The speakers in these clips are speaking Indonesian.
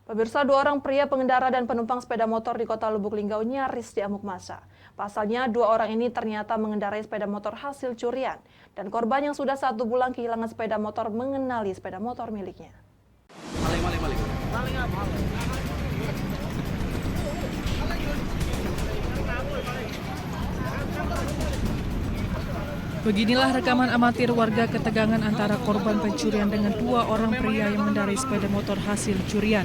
Pemirsa, dua orang pria pengendara dan penumpang sepeda motor di kota Lubuk Linggau nyaris diamuk massa. Pasalnya, dua orang ini ternyata mengendarai sepeda motor hasil curian. Dan korban yang sudah 1 bulan kehilangan sepeda motor mengenali sepeda motor miliknya. Beginilah rekaman amatir warga ketegangan antara korban pencurian dengan dua orang pria yang mengendarai sepeda motor hasil curian.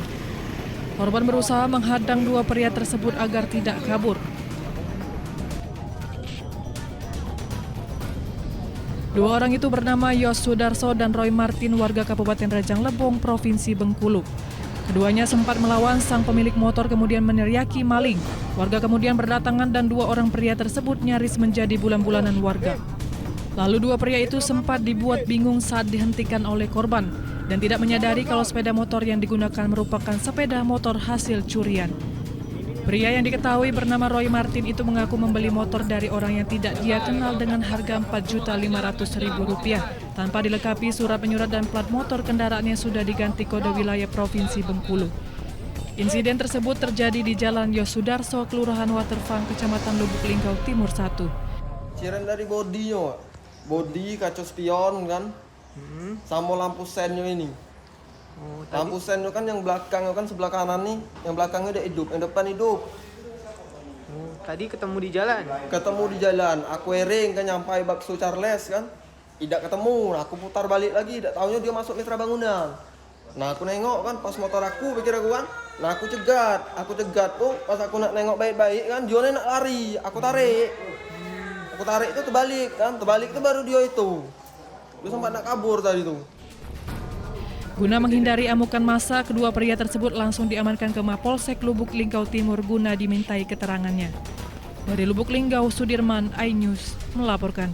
Korban berusaha menghadang dua pria tersebut agar tidak kabur. Dua orang itu bernama Yos Sudarso dan Roy Martin, warga Kabupaten Rajang Lebong, Provinsi Bengkulu. Keduanya sempat melawan sang pemilik motor kemudian meneriaki maling. Warga kemudian berdatangan dan dua orang pria tersebut nyaris menjadi bulan-bulanan warga. Lalu dua pria itu sempat dibuat bingung saat dihentikan oleh korban dan tidak menyadari kalau sepeda motor yang digunakan merupakan sepeda motor hasil curian. Pria yang diketahui bernama Roy Martin itu mengaku membeli motor dari orang yang tidak dia kenal dengan harga Rp4.500.000 tanpa dilengkapi surat menyurat dan plat motor kendaraannya sudah diganti kode wilayah Provinsi Bengkulu. Insiden tersebut terjadi di Jalan Yos Sudarso, Kelurahan Waterfang, Kecamatan Lubuk Linggau Timur 1. Cirian dari bodinya, bodi, kaca spion kan, sama lampu sennya ini. Lampu sennya kan yang belakang kan sebelah kanan nih, yang belakangnya udah hidup, yang depan hidup. Tadi ketemu di jalan? Ketemu di jalan, aku ering kan nyampai bakso Charles kan, tidak ketemu, aku putar balik lagi, tidak tahunya dia masuk mitra bangunan. Nah aku nengok kan, pas motor aku, pikir aku kan, nah aku cegat tuh, pas aku nak nengok baik-baik kan, dia nak lari, aku tarik itu terbalik itu baru dia itu. Dia sempat nak kabur tadi tuh. Guna menghindari amukan massa, kedua pria tersebut langsung diamankan ke Mapolsek Lubuk Linggau Timur guna dimintai keterangannya. Dari Lubuk Linggau, Sudirman, iNews melaporkan.